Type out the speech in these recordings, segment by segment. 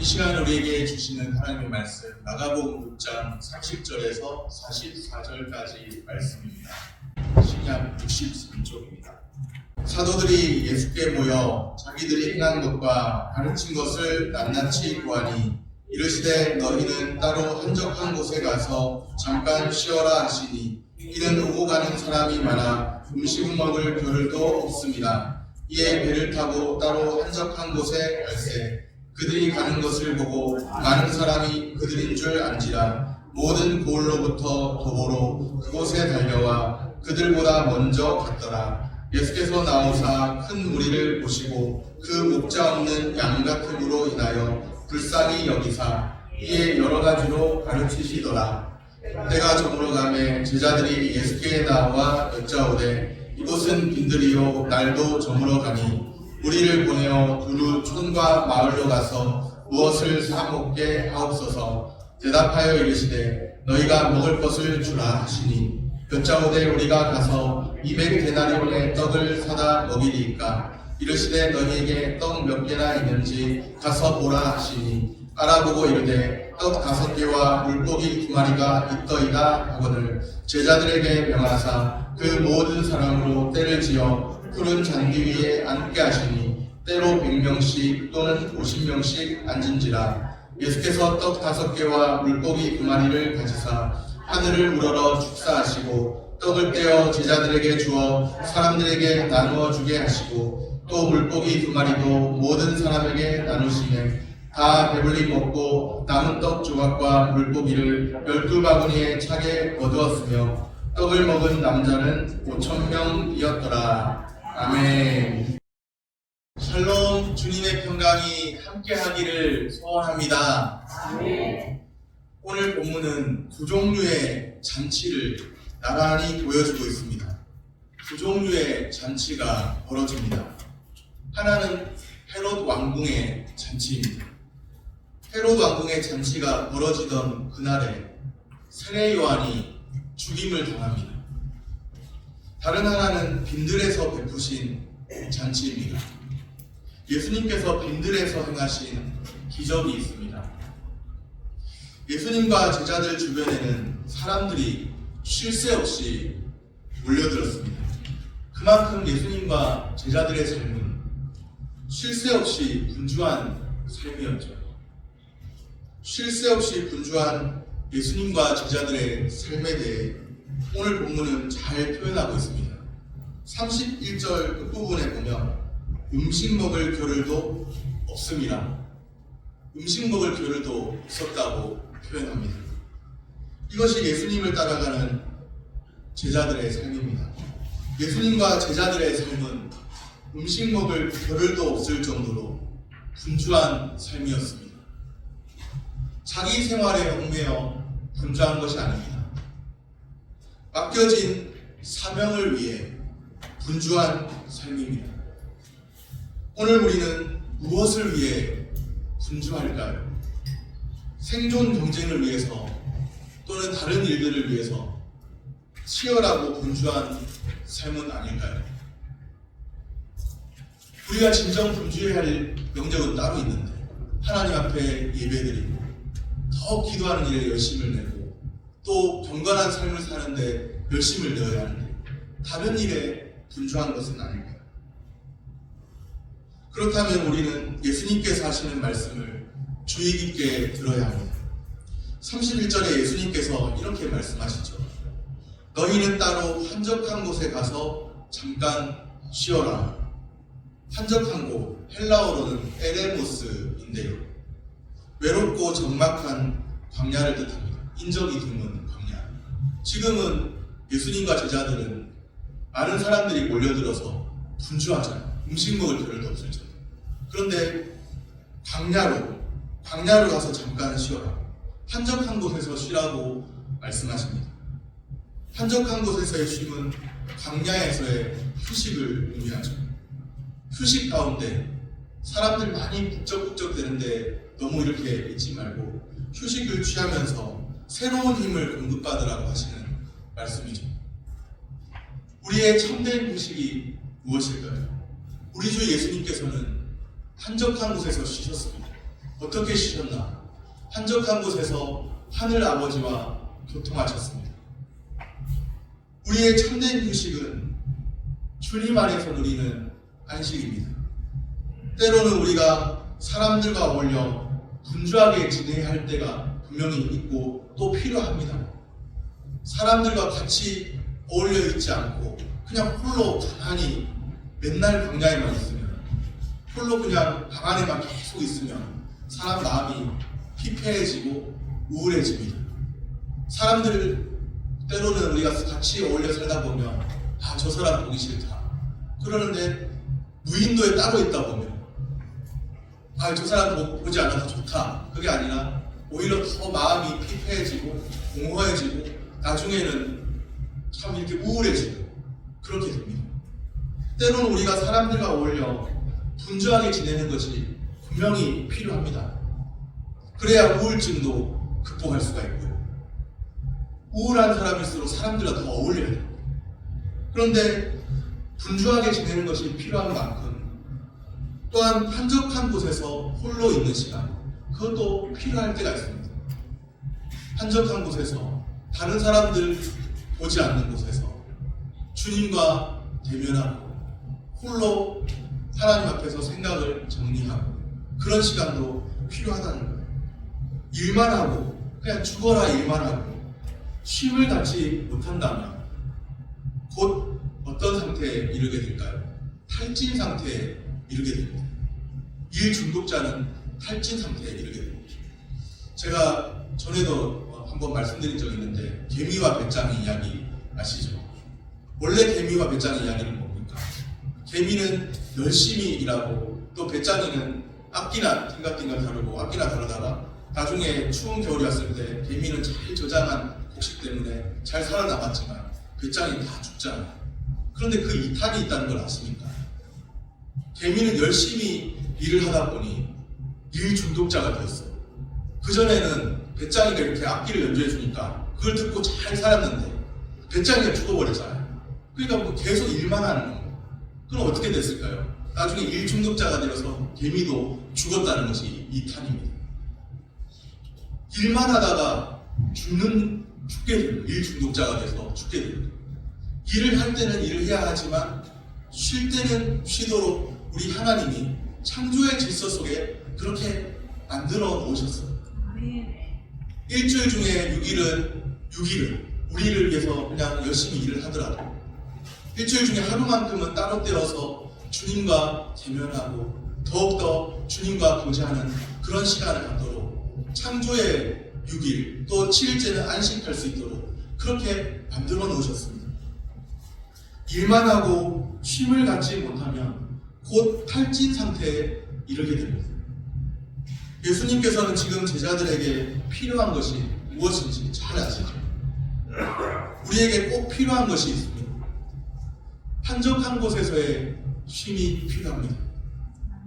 시간 우리에게 주시는 하나님의 말씀 마가복음 6장 30절에서 44절까지 말씀입니다. 신약 63쪽입니다. 사도들이 예수께 모여 자기들이 행한 것과 가르친 것을 낱낱이 구하니 이르시되 너희는 따로 한적한 곳에 가서 잠깐 쉬어라 하시니 이는 오고 가는 사람이 많아 음식 먹을 겨를도 없습니다. 이에 배를 타고 따로 한적한 곳에 갈새 그들이 가는 것을 보고 많은 사람이 그들인 줄 안지라 모든 고을로부터 도보로 그곳에 달려와 그들보다 먼저 갔더라. 예수께서 나오사 큰 무리를 보시고 그 목자 없는 양 같음으로 인하여 불쌍히 여기사 이에 여러 가지로 가르치시더라. 때가 저물어 가매 제자들이 예수께 나와 여짜오되 이곳은 빈들이요 날도 저물어 가니 우리를 보내어 두루 촌과 마을로 가서 무엇을 사 먹게 하옵소서. 대답하여 이르시되 너희가 먹을 것을 주라 하시니 여짜오되 우리가 가서 200데나리온의 떡을 사다 먹이리이까. 이르시되 너희에게 떡 몇 개나 있는지 가서 보라 하시니 알아보고 이르되 떡 5개와 물고기 2마리가 있더이다 하거늘 제자들에게 명하사 그 모든 사람으로 때를 지어 푸른 잔디 위에 앉게 하시니 때로 100명씩 또는 50명씩 앉은지라. 예수께서 떡 5개와 물고기 2마리를 가지사 하늘을 우러러 축사하시고 떡을 떼어 제자들에게 주어 사람들에게 나누어 주게 하시고 또 물고기 2마리도 모든 사람에게 나누시매 다 배불리 먹고 남은 떡 조각과 물고기를 12바구니에 차게 거두었으며 떡을 먹은 남자는 5,000명이었더라. 아멘. 샬롬. 주님의 평강이 함께하기를 소원합니다. 아멘. 오늘 본문은 두 종류의 잔치를 나란히 보여주고 있습니다. 두 종류의 잔치가 벌어집니다. 하나는 헤롯 왕궁의 잔치입니다. 헤롯 왕궁의 잔치가 벌어지던 그날에 세례 요한이 죽임을 당합니다. 다른 하나는 빈들에서 베푸신 잔치입니다. 예수님께서 빈들에서 행하신 기적이 있습니다. 예수님과 제자들 주변에는 사람들이 쉴 새 없이 몰려들었습니다. 그만큼 예수님과 제자들의 삶은 쉴 새 없이 분주한 삶이었죠. 쉴 새 없이 분주한 예수님과 제자들의 삶에 대해 오늘 본문은 잘 표현하고 있습니다. 31절 끝부분에 보면 음식 먹을 겨를도 없습니다. 음식 먹을 겨를도 없었다고 표현합니다. 이것이 예수님을 따라가는 제자들의 삶입니다. 예수님과 제자들의 삶은 음식 먹을 겨를도 없을 정도로 분주한 삶이었습니다. 자기 생활에 얽매여 분주한 것이 아닙니다. 맡겨진 사명을 위해 분주한 삶입니다. 오늘 우리는 무엇을 위해 분주할까요? 생존 경쟁을 위해서 또는 다른 일들을 위해서 치열하고 분주한 삶은 아닐까요? 우리가 진정 분주해야 할 영역은 따로 있는데 하나님 앞에 예배드리고 더 기도하는 일에 열심을 내고 또 경건한 삶을 사는데 열심을 내어야 하는데 다른 일에 분주한 것은 아닐까요? 그렇다면 우리는 예수님께서 하시는 말씀을 주의 깊게 들어야 합니다. 31절에 예수님께서 이렇게 말씀하시죠. 너희는 따로 한적한 곳에 가서 잠깐 쉬어라. 한적한 곳, 헬라어로는 에레모스인데요. 외롭고 적막한 광야를 뜻합니다. 인적이 드문 광야. 지금은 예수님과 제자들은 많은 사람들이 몰려들어서 분주하잖아요. 음식 먹을 겨를도 없을 정도. 그런데 광야로 가서 잠깐 쉬어라. 한적한 곳에서 쉬라고 말씀하십니다. 한적한 곳에서의 쉼은 광야에서의 휴식을 의미하죠. 휴식 가운데 사람들 많이 북적북적 되는데 너무 이렇게 있지 말고 휴식을 취하면서 새로운 힘을 공급받으라고 하시는 말씀이죠. 우리의 참된 휴식이 무엇일까요? 우리 주 예수님께서는 한적한 곳에서 쉬셨습니다. 어떻게 쉬셨나? 한적한 곳에서 하늘 아버지와 교통하셨습니다. 우리의 참된 휴식은 주님 안에서 누리는 안식입니다. 때로는 우리가 사람들과 어울려 분주하게 지내야 할 때가 분명히 있고 또 필요합니다. 사람들과 같이 어울려 있지 않고 그냥 홀로 가만히 맨날 광야에만 있으면, 홀로 그냥 방 안에만 계속 있으면 사람 마음이 피폐해지고 우울해집니다. 사람들 때로는 우리가 같이 어울려 살다 보면 저 사람 보기 싫다 그러는데, 무인도에 따로 있다 보면 저 사람 보지 않아서 좋다, 그게 아니라 오히려 더 마음이 피폐해지고 공허해지고 나중에는 참 이렇게 우울해지고 그렇게 됩니다. 때로는 우리가 사람들과 어울려 분주하게 지내는 것이 분명히 필요합니다. 그래야 우울증도 극복할 수가 있고요. 우울한 사람일수록 사람들과 더 어울려야 돼요. 그런데 분주하게 지내는 것이 필요한 만큼 또한 한적한 곳에서 홀로 있는 시간, 그것도 필요할 때가 있습니다. 한적한 곳에서, 다른 사람들 보지 않는 곳에서 주님과 대면하고 홀로 하나님 앞에서 생각을 정리하고, 그런 시간도 필요하다는 거예요. 일만 하고 그냥 죽어라 일만 하고 쉼을 갖지 못한다면 곧 어떤 상태에 이르게 될까요? 탈진 상태에 이르게 됩니다. 일 중독자는 탈진 상태에 이르게 됩니다. 제가 전에도 한번 말씀드린 적이 있는데, 개미와 배짱이 이야기 아시죠? 원래 개미와 배짱이 이야기는 뭡니까? 개미는 열심히 일하고 또 배짱이는 악기나 띵가띵가 다루고 악기나 다루다가 나중에 추운 겨울이 왔을 때 개미는 잘 저장한 곡식 때문에 잘 살아남았지만 배짱이 다 죽잖아요. 그런데 그 이탄이 있다는 걸 아십니까? 개미는 열심히 일을 하다 보니 일 중독자가 되었어요. 그전에는 배짱이가 이렇게 악기를 연주해 주니까 그걸 듣고 잘 살았는데 배짱이가 죽어버렸잖아요. 그러니까 뭐 계속 일만 하는 거예요. 그럼 어떻게 됐을까요? 나중에 일 중독자가 되어서 개미도 죽었다는 것이 이탄입니다. 일만 하다가 죽게 됩니다. 일 중독자가 돼서 죽게 됩니다. 일을 할 때는 일을 해야 하지만 쉴 때는 쉬도록 우리 하나님이 창조의 질서 속에 그렇게 만들어 놓으셨어요. 일주일 중에 6일을 우리를 위해서 그냥 열심히 일을 하더라도 일주일 중에 하루만큼은 따로 떼어서 주님과 대면하고 더욱더 주님과 교제하는 그런 시간을 갖도록 창조의 6일 또 7일째는 안식할 수 있도록 그렇게 만들어 놓으셨습니다. 일만 하고 쉼을 갖지 못하면 곧 탈진 상태에 이르게 됩니다. 예수님께서는 지금 제자들에게 필요한 것이 무엇인지 잘 아시죠? 우리에게 꼭 필요한 것이 있습니다. 한적한 곳에서의 쉼이 필요합니다.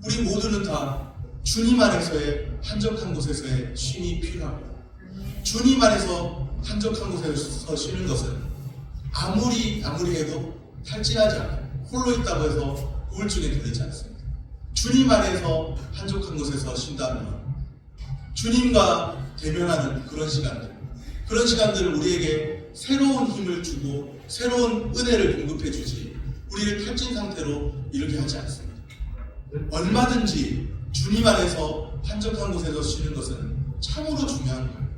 우리 모두는 다 주님 안에서의 한적한 곳에서의 쉼이 필요합니다. 주님 안에서 한적한 곳에서 쉬는 것은 아무리 해도 탈진하지 않아요. 홀로 있다고 해서 우울증에 걸리지 않습니다. 주님 안에서 한적한 곳에서 쉰다면 주님과 대면하는 그런 시간들을 우리에게 새로운 힘을 주고 새로운 은혜를 공급해 주지 우리를 탈진 상태로 이르게 하지 않습니다. 얼마든지 주님 안에서 한적한 곳에서 쉬는 것은 참으로 중요한 거예요.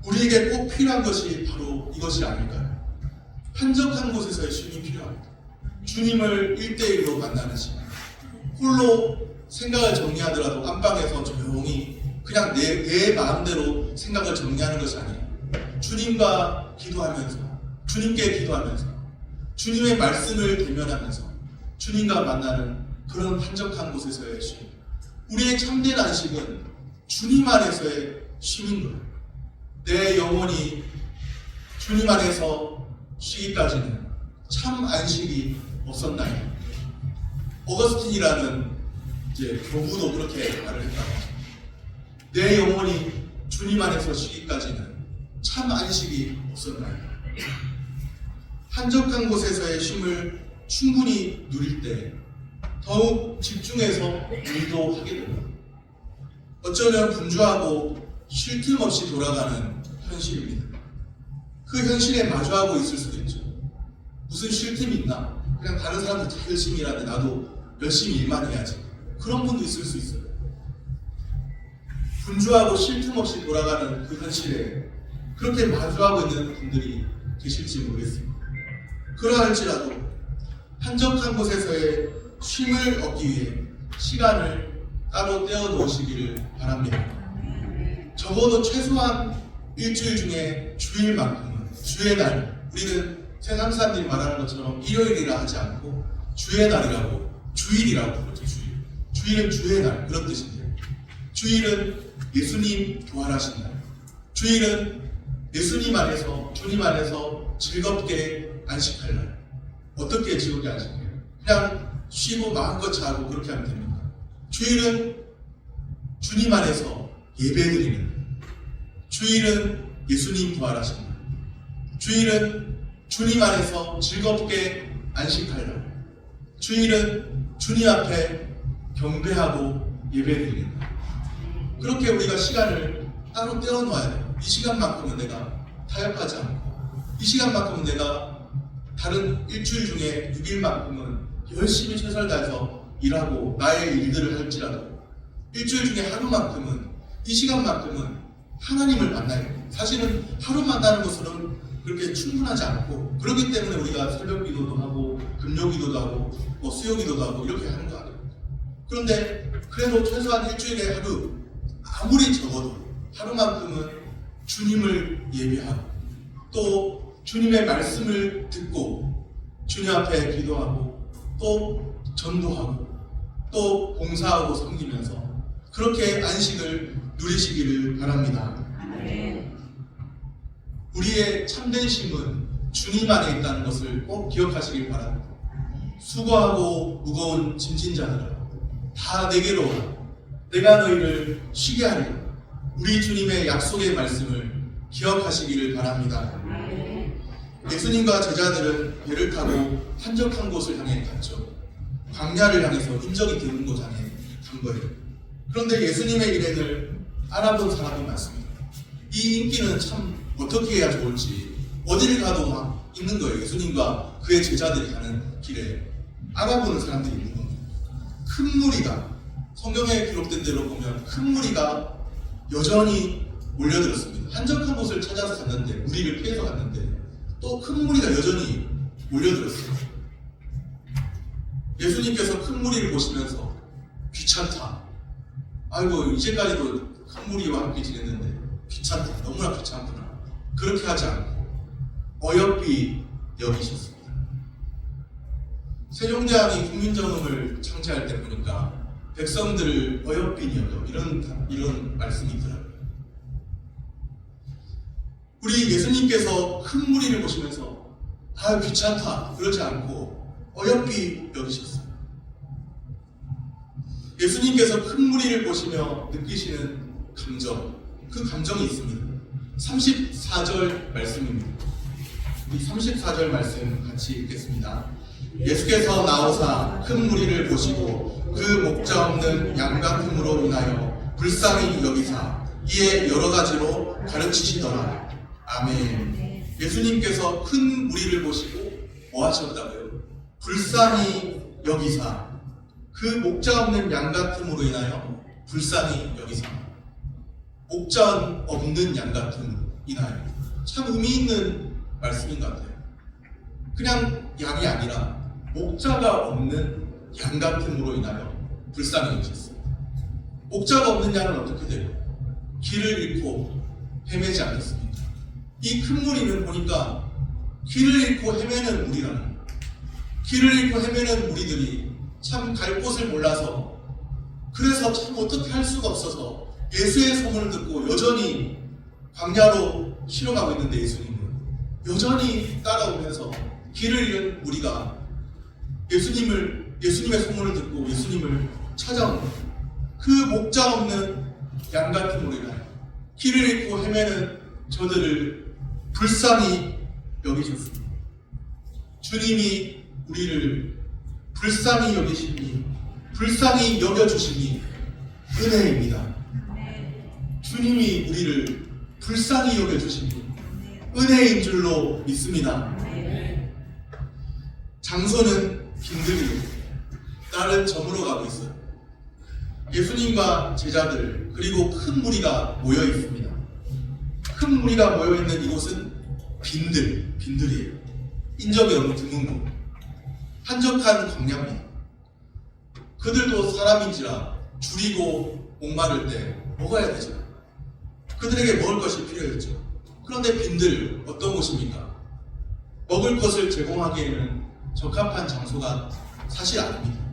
우리에게 꼭 필요한 것이 바로 이것이 아닐까요? 한적한 곳에서의 쉼이 필요합니다. 주님을 1대1로 만나는 시간, 홀로 생각을 정리하더라도 안방에서 조용히 그냥 내 마음대로 생각을 정리하는 것이 아니에요. 주님과 기도하면서, 주님께 기도하면서, 주님의 말씀을 대면하면서 주님과 만나는 그런 한적한 곳에서의 쉼. 우리의 참된 안식은 주님 안에서의 쉼인 거예요. 내 영혼이 주님 안에서 쉬기까지는 참 안식이 없었나요? 어거스틴이라는 교부도 그렇게 말을 했다고 합니다. 내 영혼이 주님 안에서 쉬기까지는 참 안식이 없었나요? 한적한 곳에서의 쉼을 충분히 누릴 때 더욱 집중해서 일도 하게 됩니다. 어쩌면 분주하고 쉴 틈 없이 돌아가는 현실입니다. 그 현실에 마주하고 있을 수도 있죠. 무슨 쉴 틈이 있나? 그냥 다른 사람들 다 열심히 일하는데 나도 열심히 일만 해야지. 그런 분도 있을 수 있어요. 분주하고 쉴 틈 없이 돌아가는 그 현실에 그렇게 마주하고 있는 분들이 계실지 모르겠습니다. 그러할지라도 한적한 곳에서의 쉼을 얻기 위해 시간을 따로 떼어 놓으시기를 바랍니다. 적어도 최소한 일주일 중에 주일만큼은, 주의 날, 우리는 세상 사람들이 말하는 것처럼 일요일이라 하지 않고 주의 날이라고, 주일이라고 그러죠. 주일은 주의 날, 그런 뜻인데요. 주일은 예수님 부활하신 날, 주일은 예수님 안에서, 주님 안에서 즐겁게 안식할 날. 어떻게 즐겁게 안식해요? 그냥 쉬고 마음껏 자고 그렇게 하면 됩니다. 주일은 주님 안에서 예배드리는 날, 주일은 예수님 부활하신 날, 주일은 주님 안에서 즐겁게 안식할 날, 주일은 주님 앞에 경배하고 예배드리는 날. 그렇게 우리가 시간을 따로 떼어놓아야 돼요. 이 시간만큼은 내가 타협하지 않고, 이 시간만큼은 내가 다른 일주일 중에 6일만큼은 열심히 최선을 다해서 일하고 나의 일들을 할지라도 일주일 중에 하루만큼은, 이 시간만큼은 하나님을 만나야 돼요. 사실은 하루 만나는 것으로는 그렇게 충분하지 않고, 그렇기 때문에 우리가 새벽 기도도 하고 금요 기도도 하고 수요 기도도 하고 이렇게 하는 거 아니에요. 그런데 그래도 최소한 일주일에 하루, 아무리 적어도 하루만큼은 주님을 예배하고 또 주님의 말씀을 듣고 주님 앞에 기도하고 또 전도하고 또 봉사하고 섬기면서 그렇게 안식을 누리시기를 바랍니다. 우리의 참된 쉼은 주님 안에 있다는 것을 꼭 기억하시길 바랍니다. 수고하고 무거운 짐진 자들아, 다 내게로 오라. 내가 너희를 쉬게 하리라. 우리 주님의 약속의 말씀을 기억하시기를 바랍니다. 예수님과 제자들은 배를 타고 한적한 곳을 향해 갔죠. 광야를 향해서 인적이 드문 곳 향해 간 거예요. 그런데 예수님의 일행을 알아본 사람이 많습니다. 이 인기는 참 어떻게 해야 좋을지 어디를 가도 막 있는 거예요. 예수님과 그의 제자들이 가는 길에 알아보는 사람들이 있는 겁니다. 큰 무리가, 성경에 기록된 대로 보면 큰 무리가 여전히 몰려들었습니다. 한적한 곳을 찾아서 갔는데, 무리를 피해서 갔는데 또 큰 무리가 여전히 몰려들었어요. 예수님께서 큰 무리를 보시면서 귀찮다. 아이고 이제까지도 큰 무리와 함께 지냈는데 귀찮다. 너무나 귀찮구나. 그렇게 하지 않고 어여삐 여기셨습니다. 세종대왕이 국민정음을 창제할 때 보니까 백성들을 어여삐 여겨 이런 말씀이 있더라고요. 우리 예수님께서 큰 무리를 보시면서 아 귀찮다 그러지 않고 어여삐 여기셨어요. 예수님께서 큰 무리를 보시며 느끼시는 감정, 그 감정이 있습니다. 34절 말씀입니다. 우리 34절 말씀 같이 읽겠습니다. 예수께서 나오사 큰 무리를 보시고 그 목자 없는 양 같음으로 인하여 불쌍히 여기사 이에 여러 가지로 가르치시더라. 아멘. 예수님께서 큰 무리를 보시고 뭐 하셨다고요? 불쌍히 여기사 그 목자 없는 양 같음으로 인하여 불쌍히 여기사. 목자 없는 양 같음으로 인하여. 참 의미 있는 말씀인 것 같아요. 그냥 양이 아니라 목자가 없는 양 같음으로 인하여 불쌍히 여기셨어요. 목자가 없는 양은 어떻게 돼요? 길을 잃고 헤매지 않겠습니까? 이 큰 무리는 보니까 길을 잃고 헤매는 무리라는 거예요. 길을 잃고 헤매는 무리들이 참 갈 곳을 몰라서, 그래서 참 어떻게 할 수가 없어서 예수의 소문을 듣고 여전히 광야로 실어가고 있는데, 예수님은 여전히 따라오면서 길을 잃은 무리가 예수님의 소문을 듣고 예수님을 찾아온 거예요. 그 목자 없는 양 같은 무리가 길을 잃고 헤매는 저들을 불쌍히 여기셨습니다. 주님이 우리를 불쌍히 여기시니, 불쌍히 여겨주시니 은혜입니다. 주님이 우리를 불쌍히 여겨주신 은혜인 줄로 믿습니다. 장소는 빈들이고 딸은 점으로 가고 있어요. 예수님과 제자들 그리고 큰 무리가 모여 있습니다. 큰 무리가 모여 있는 이곳은 빈들이에요. 인적이 없는 드문 곳, 한적한 광야입니다. 그들도 사람인지라 줄이고 목마를 때 먹어야 되죠. 그들에게 먹을 것이 필요했죠. 그런데 빈들 어떤 곳입니까? 먹을 것을 제공하기에는 적합한 장소가 사실 아닙니다.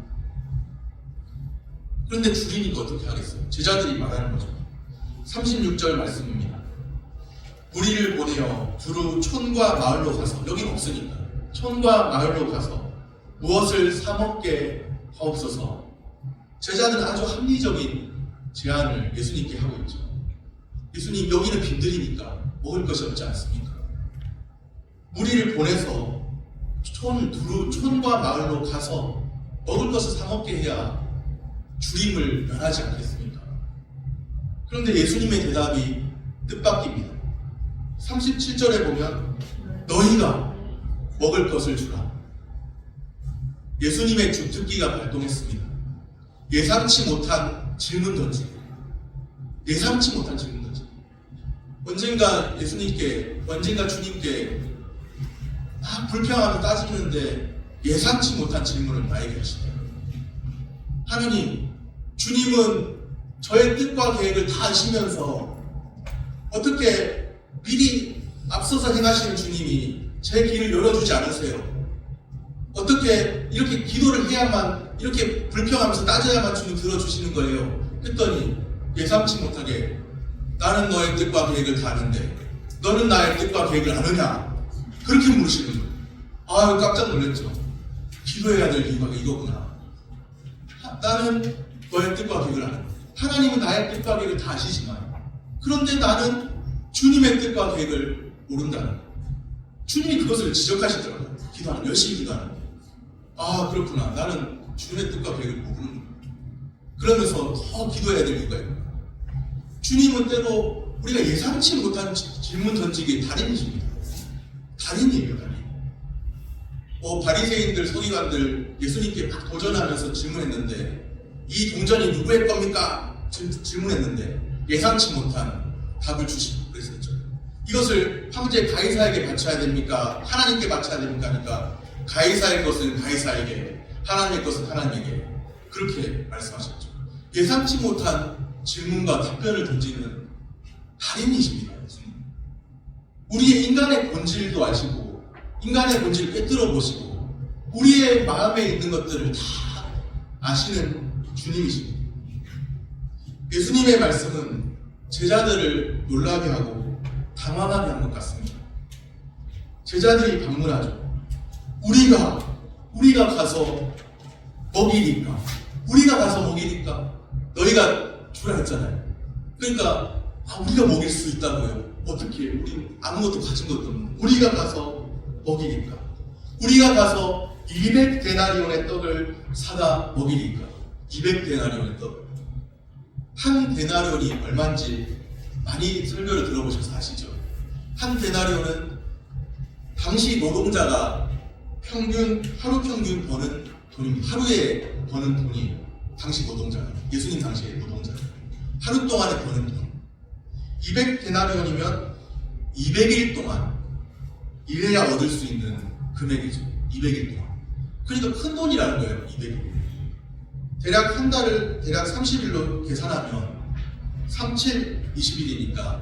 그런데 줄이니까 어떻게 하겠어요? 제자들이 말하는 거죠. 36절 말씀입니다. 무리를 보내어 두루 촌과 마을로 가서, 여긴 없으니까 촌과 마을로 가서 무엇을 사 먹게 하옵소서. 제자들은 아주 합리적인 제안을 예수님께 하고 있죠. 예수님, 여기는 빈들이니까 먹을 것이 없지 않습니까? 무리를 보내서 촌과 마을로 가서 먹을 것을 사 먹게 해야 줄임을 면하지 않겠습니까? 그런데 예수님의 대답이 뜻밖입니다. 37절에 보면 너희가 먹을 것을 주라. 예수님의 주특기가 발동했습니다. 예상치 못한 질문 던지기. 언젠가 주님께 불평하며 따지는데 예상치 못한 질문을 나에게 하시다. 하느님, 주님은 저의 뜻과 계획을 다 아시면서 어떻게 미리 앞서서 행하시는 주님이 제 길을 열어주지 않으세요? 어떻게 이렇게 기도를 해야만, 이렇게 불평하면서 따져야만 주님 들어주시는 거예요? 했더니 예상치 못하게 나는 너의 뜻과 계획을 다 아는데 너는 나의 뜻과 계획을 아느냐? 그렇게 물으시는 거예요. 아유, 깜짝 놀랐죠. 기도해야 될 이유가 이거구나. 나는 너의 뜻과 계획을 아는, 하나님은 나의 뜻과 계획을 다 아시지만 그런데 나는 주님의 뜻과 계획을 모른다는 거예요. 주님이 그것을 지적하시더라고요. 열심히 기도하는 거예요. 아, 그렇구나. 나는 주님의 뜻과 계획을 모르는 거예요. 그러면서 더 기도해야 될 이유가 있구나. 주님은 때로 우리가 예상치 못한 질문 던지기에 달인이십니다. 달인이에요, 달인. 바리새인들, 서기관들 예수님께 막 도전하면서 질문했는데 이 동전이 누구의 겁니까? 질문했는데 예상치 못한 답을 주시고 그랬었죠. 이것을 황제 가이사에게 바쳐야 됩니까? 하나님께 바쳐야 됩니까? 하니까 가이사의 것은 가이사에게, 하나님의 것은 하나님에게, 그렇게 말씀하셨죠. 예상치 못한 질문과 답변을 던지는 달인이십니다. 우리의 인간의 본질도 아시고 인간의 본질을 꿰뚫어 보시고 우리의 마음에 있는 것들을 다 아시는 주님이십니다. 예수님의 말씀은 제자들을 놀라게 하고 당황하게 한 것 같습니다. 제자들이 반문하죠. 우리가 가서 먹이니까 너희가 주라 했잖아요. 그러니까 우리가 먹일 수 있다고요. 어떻게? 우리는 아무것도 가진 것도 없는, 우리가 가서 먹이니까, 우리가 가서 200데나리온의 떡을 사다 먹이니까. 200데나리온의 떡, 한 데나리온이 얼마인지 많이 설교를 들어보셔서 아시죠? 한 데나리온은 당시 노동자가 하루 평균 버는 돈입니다. 하루에 버는 돈이에요. 당시 노동자가, 예수님 당시의 노동자, 하루 동안에 버는 돈. 200데나리온이면 200일 동안 일해야 얻을 수 있는 금액이죠. 200일 동안. 그러니까 큰 돈이라는 거예요. 200일. 대략 한 달을 대략 30일로 계산하면 37, 20일이니까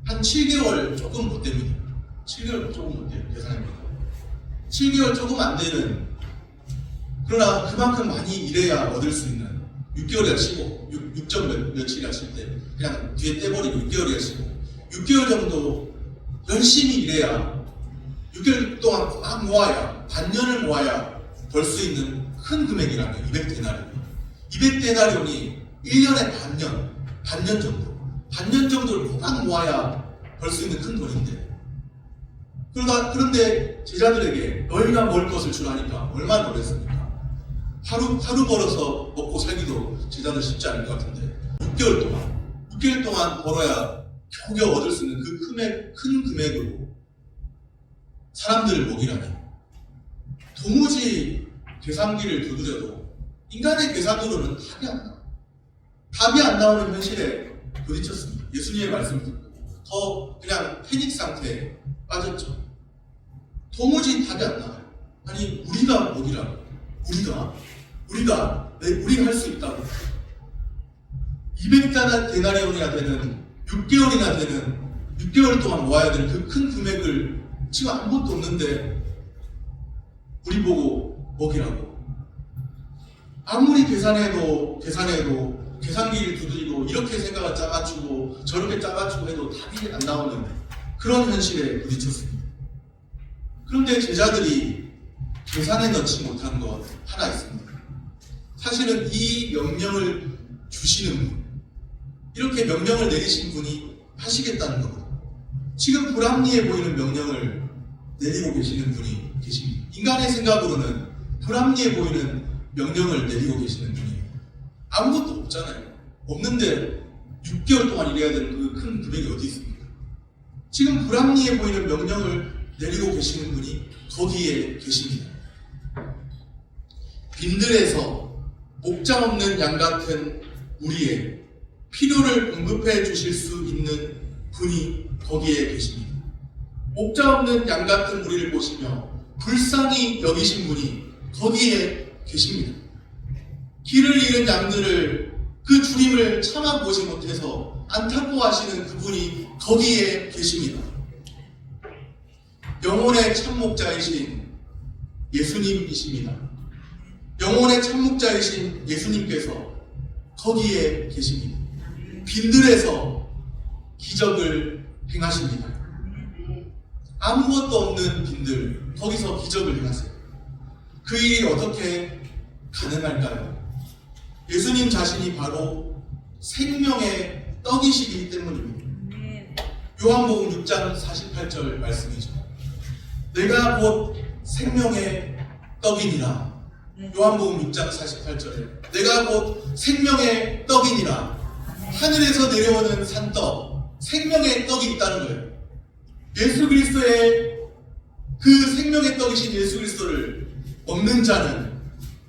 한 7개월 조금 못 됩니다. 7개월 조금 못 돼요. 계산해보면 7개월 조금 안 되는, 그러나 그만큼 많이 일해야 얻을 수 있는, 6개월이라 치고 6점 며칠이라 칠 때 그냥 뒤에 떼버리고 6개월이라 치고 6개월 정도 열심히 일해야, 6개월 동안 막 모아야, 반년을 모아야 벌 수 있는 큰 금액이라는 거예요. 200데나리온. 200데나리온이 1년에 반년 정도를 막 모아야 벌 수 있는 큰 돈인데, 그런데 제자들에게 너희가 먹을 것을 주라니까 얼마나 놀랐습니까? 하루 벌어서 먹고 살기도 제자들 쉽지 않을 것 같은데 6개월 6개월 동안 벌어야 겨우겨우 얻을 수 있는 그 큰 금액으로 사람들을 먹이라니. 도무지 계산기를 두드려도 인간의 계산으로는 답이 안 나와요. 답이 안 나오는 현실에 부딪혔습니다. 예수님의 말씀을 듣고 더 그냥 패닉 상태에 빠졌죠. 도무지 답이 안 나와요. 아니 우리가 먹이라고. 우리가 할 수 있다고. 200데나리온이나 되는 6개월이나 되는 6개월 동안 모아야 되는 그 큰 금액을 지금 아무것도 없는데 우리 보고 먹이라고. 아무리 계산해도 계산기를 두드리고 이렇게 생각을 짜맞추고 저렇게 짜맞추고 해도 답이 안 나오는 그런 현실에 부딪혔습니다. 그런데 제자들이 계산에 넣지 못한 것 하나 있습니다. 사실은 이 명령을 주시는 분, 이렇게 명령을 내리신 분이 하시겠다는 겁니다. 지금 불합리해 보이는 명령을 내리고 계시는 분이 계십니다. 인간의 생각으로는 불합리해 보이는 명령을 내리고 계시는 분이에요. 아무것도 없잖아요. 없는데 6개월 동안 일해야 되는 그 큰 금액이 어디 있습니까? 지금 불합리해 보이는 명령을 내리고 계시는 분이 거기에 계십니다. 빈들에서 목자 없는 양 같은 우리의 필요를 공급해 주실 수 있는 분이 거기에 계십니다. 목자 없는 양 같은 우리를 보시며 불쌍히 여기신 분이 거기에 계십니다. 길을 잃은 양들을 그 주림을 참아보지 못해서 안타까워하시는 그분이 거기에 계십니다. 영혼의 참목자이신 예수님이십니다. 영혼의 참목자이신 예수님께서 거기에 계십니다. 빈들에서 기적을 행하십니다. 아무것도 없는 빈들, 거기서 기적을 행하세요. 그 일이 어떻게 가능할까요? 예수님 자신이 바로 생명의 떡이시기 때문입니다. 요한복음 6장 48절 말씀이죠. 내가 곧 생명의 떡이니라. 요한복음 6장 48절에 내가 곧 생명의 떡이니라. 하늘에서 내려오는 산떡, 생명의 떡이 있다는 거예요. 예수 그리스도의 그 생명의 떡이신 예수 그리스도를 먹는 자는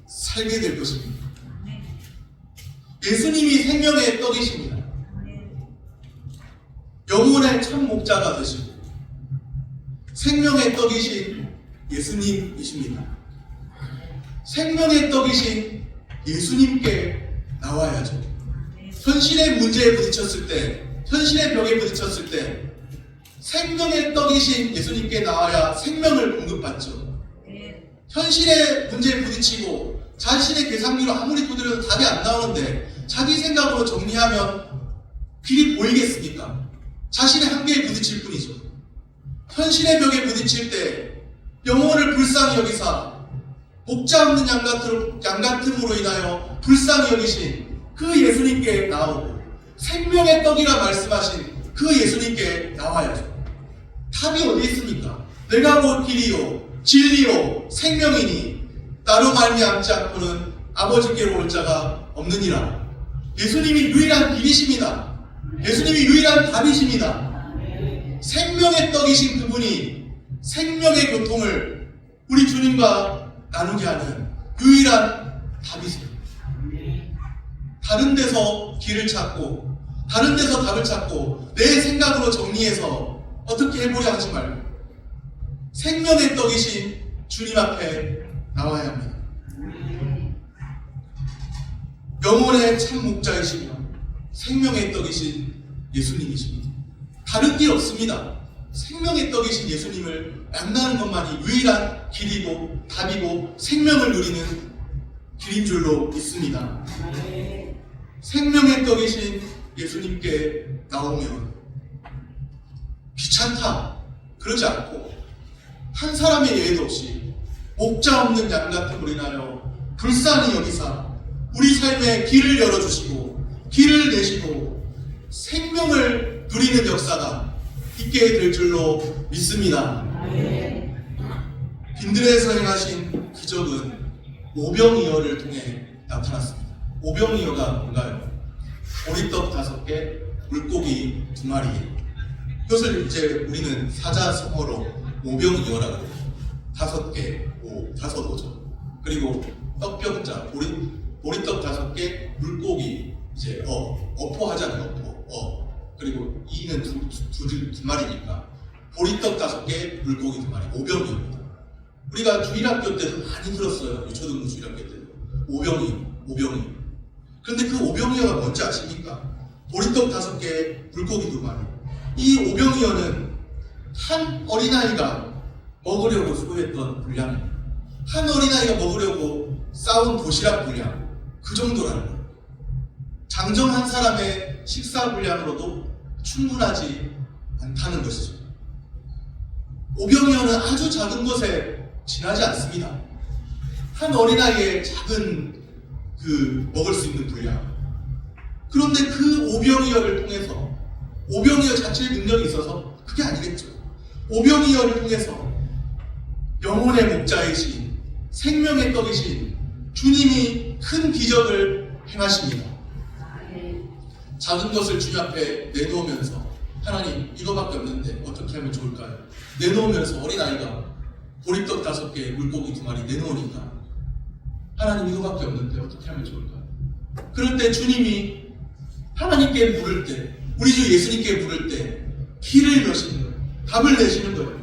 살게 될 것입니다. 예수님이 생명의 떡이십니다. 영혼의 참 목자가 되시고 생명의 떡이신 예수님이십니다. 생명의 떡이신 예수님께 나와야죠. 현실의 문제에 부딪혔을 때, 현실의 벽에 부딪혔을 때 생명의 떡이신 예수님께 나와야 생명을 공급받죠. 현실의 문제에 부딪히고 자신의 계산기로 아무리 두드려도 답이 안 나오는데 자기 생각으로 정리하면 길이 보이겠습니까? 자신의 한계에 부딪힐 뿐이죠. 현실의 벽에 부딪힐 때 영혼을 불쌍히 여기사 목자 없는 양 같음으로 인하여 불쌍히 여기신 그 예수님께 나오고 생명의 떡이라 말씀하신 그 예수님께 나와야죠. 답이 어디 있습니까? 내가 곧 길이요 진리요 생명이니 나로 말미암지 않고는 아버지께로 올 자가 없느니라. 예수님이 유일한 길이십니다. 예수님이 유일한 답이십니다. 생명의 떡이신 그분이 생명의 교통을 우리 주님과 나누게 하는 유일한 답이세요. 다른 데서 길을 찾고 다른 데서 답을 찾고 내 생각으로 정리해서 어떻게 해보려 하지 말고 생명의 떡이신 주님 앞에 나와야 합니다. 영혼의 참 목자이시며 생명의 떡이신 예수님이십니다. 다른 길 없습니다. 생명의 떡이신 예수님을 만나는 것만이 유일한 길이고 답이고 생명을 누리는 길인 줄로 믿습니다. 생명의 떡이신 예수님께 나오면 귀찮다 그러지 않고 한 사람의 예외도 없이 목자 없는 양 같음으로 인하여 불쌍히 여기사 우리 삶에 길을 열어주시고 길을 내시고 생명을 누리는 역사가 있게 될 줄로 믿습니다. 빈들에서 행하신 기적은 오병이어를 통해 나타났습니다. 오병이어가 뭔가요? 보리떡 5개, 물고기 2마리. 이것을 이제 우리는 사자성어로 오병이어라고 해요. 5개, 다섯 오죠. 그리고 떡병자, 보리떡 5개, 물고기 이제 어포 하잖아요. 어포. 그리고 이는 두 마리니까 보리떡 5개, 물고기 2마리, 오병이어입니다. 우리가 주일학교 때도 많이 들었어요. 유초등부 주일학교 때도 오병이. 그런데 그 오병이어가 뭔지 아십니까? 보리떡 5개, 물고기 2마리. 이 오병이어는 한 어린아이가 먹으려고 소유했던 분량, 한 어린아이가 먹으려고 쌓은 도시락 분량, 그 정도라는 거예요. 장정 한 사람의 식사 분량으로도 충분하지 않다는 것이죠. 오병이어는 아주 작은 것에 지나지 않습니다. 한 어린아이의 작은 먹을 수 있는 분량. 그런데 그 오병이어를 통해서, 오병이어 자체의 능력이 있어서 그게 아니겠죠. 오병이어를 통해서 영혼의 목자이신, 생명의 떡이신 주님이 큰 기적을 행하십니다. 작은 것을 주님 앞에 내놓으면서, 하나님 이거밖에 없는데 어떻게 하면 좋을까요? 내놓으면서 어린아이가 보리떡 5개, 물고기 2마리 내놓으니까, 하나님 이거밖에 없는데 어떻게 하면 좋을까요? 그럴 때 주님이 하나님께 물을 때, 우리 주 예수님께 물을 때 길을 여시는 거예요. 답을 내시는 거예요.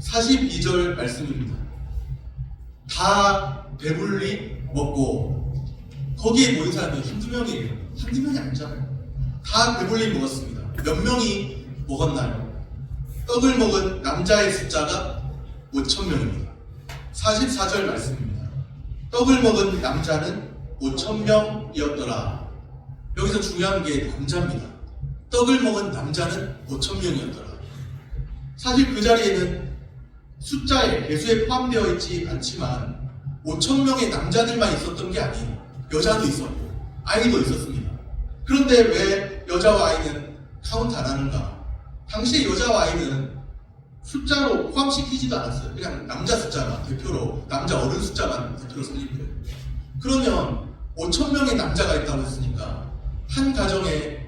42절 말씀입니다. 다 배불리 먹고, 거기에 모인 사람이 한두 명이에요. 한두 명이 아니잖아요. 다 배불리 먹었습니다. 몇 명이 먹었나요? 떡을 먹은 남자의 숫자가 5,000명입니다. 44절 말씀입니다. 떡을 먹은 남자는 5,000명이었더라. 여기서 중요한 게 남자입니다. 떡을 먹은 남자는 5,000명이었더라. 사실 그 자리에는 숫자에, 개수에 포함되어 있지 않지만 5,000명의 남자들만 있었던 게 아니에요. 여자도 있었고 아이도 있었습니다. 그런데 왜 여자와 아이는 카운트 안 하는가? 당시에 여자와 아이는 숫자로 포함시키지도 않았어요. 그냥 남자 숫자만 대표로, 남자 어른 숫자만 대표로 살린 거예요. 그러면 5,000명의 남자가 있다고 했으니까 한 가정에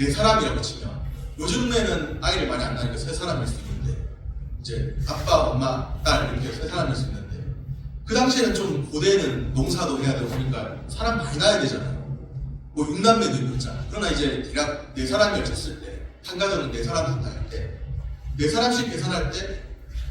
4사람이라고 치면, 요즘에는 아이를 많이 안 낳으니까 3사람일 수 있는데, 이제 아빠, 엄마, 딸 이렇게 3사람일 수 있는데, 그 당시에는 좀 고대는 농사도 해야 되고 그러니까 사람 많이 낳아야 되잖아요. 뭐 6남매도 있잖아요. 그러나 이제 대략 4사람이었을 때, 한 가정은 4사람 낳을 때, 4사람씩 계산할 때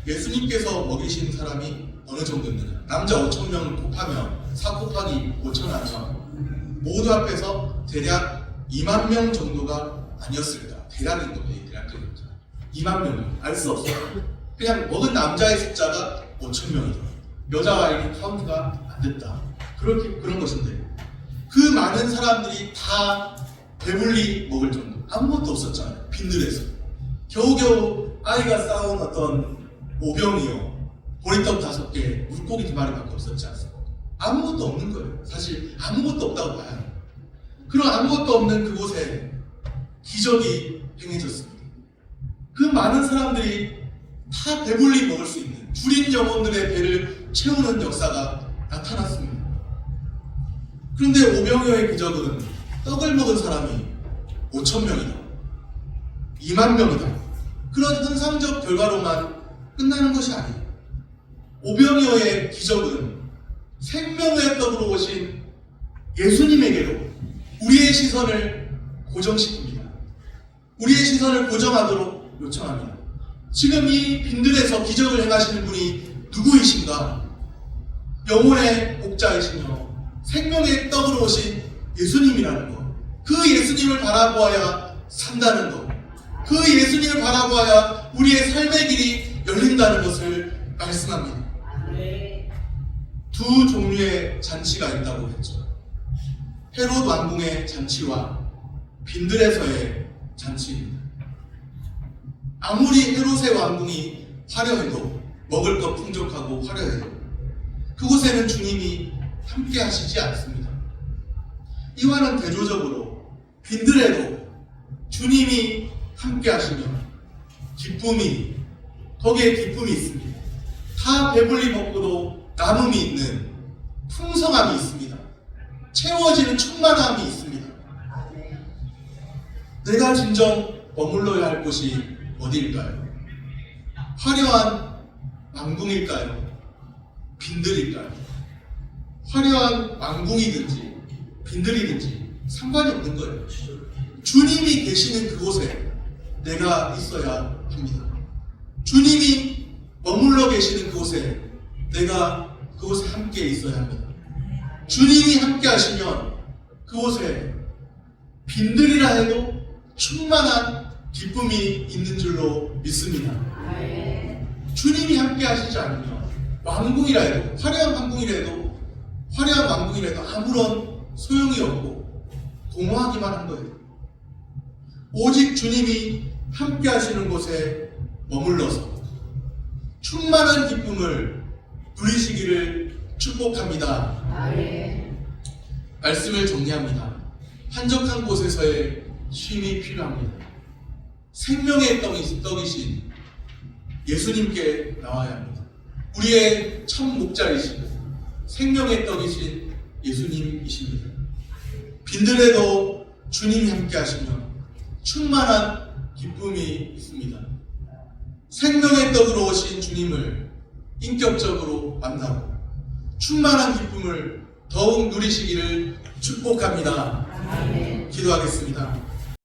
예수님께서 먹이신 사람이 어느 정도 있느냐? 남자 5,000명을 곱하면 4 곱하기 5,000 하면 모두 합해서 대략 2만 명 정도가 아니었을까? 대략인 거예요. 대략적인 숫자. 2만 명은 알 수 없어요. 그냥 먹은 남자의 숫자가 5,000명이다. 여자와 아이는 카운트가 안 됐다. 그런 것인데, 그 많은 사람들이 다 배불리 먹을 정도, 아무것도 없었잖아요. 빈들에서 겨우겨우 아이가 쌓은 어떤 오병이어, 보리떡 5개, 물고기 2마리밖에 없었지 않습니까? 아무것도 없는 거예요. 사실 아무것도 없다고 봐야 해요. 그런 아무것도 없는 그곳에 기적이 행해졌습니다. 그 많은 사람들이 다 배불리 먹을 수 있는, 줄인 영혼들의 배를 채우는 역사가 나타났습니다. 그런데 오병이어의 기적은 떡을 먹은 사람이 5,000명이다, 2만 명이다, 그런 현상적 결과로만 끝나는 것이 아니에요. 오병이어의 기적은 생명의 떡으로 오신 예수님에게로 우리의 시선을 고정시킵니다. 우리의 시선을 고정하도록 요청합니다. 지금 이 빈들에서 기적을 행하시는 분이 누구이신가? 영혼의 목자이시며 생명의 떡으로 오신 예수님이라는 것. 그 예수님을 바라보아야 산다는 것. 그 예수님을 바라보아야 우리의 삶의 길이 열린다는 것을 말씀합니다. 두 종류의 잔치가 있다고 했죠. 헤롯 왕궁의 잔치와 빈들에서의 잔치입니다. 아무리 헤롯의 왕궁이 화려해도, 먹을 것 풍족하고 화려해도 그곳에는 주님이 함께 하시지 않습니다. 이와는 대조적으로 빈들에도 주님이 함께 하시면 거기에 기쁨이 있습니다. 다 배불리 먹고도 남음이 있는 풍성함이 있습니다. 채워지는 충만함이 있습니다. 내가 진정 머물러야 할 곳이 어디일까요? 화려한 왕궁일까요? 빈들일까요? 화려한 왕궁이든지 빈들이든지 상관이 없는 거예요. 주님이 계시는 그곳에 내가 있어야 합니다. 주님이 머물러 계시는 그곳에 내가 그곳에 함께 있어야 합니다. 주님이 함께 하시면 그곳에 빈들이라 해도 충만한 기쁨이 있는 줄로 믿습니다. 주님이 함께 하시지 않으면 왕궁이라 해도 화려한 왕궁이라 해도 아무런 소용이 없고 공허하기만 한 거예요. 오직 주님이 함께 하시는 곳에 머물러서 충만한 기쁨을 누리시기를 축복합니다. 말씀을 정리합니다. 한적한 곳에서의 쉼이 필요합니다. 생명의 떡이신 예수님께 나와야 합니다. 우리의 첫 목자이시고 생명의 떡이신 예수님이십니다. 빈들에도 주님이 함께 하시면 충만한 기쁨이 있습니다. 생명의 떡으로 오신 주님을 인격적으로 만나고 충만한 기쁨을 더욱 누리시기를 축복합니다. 기도하겠습니다.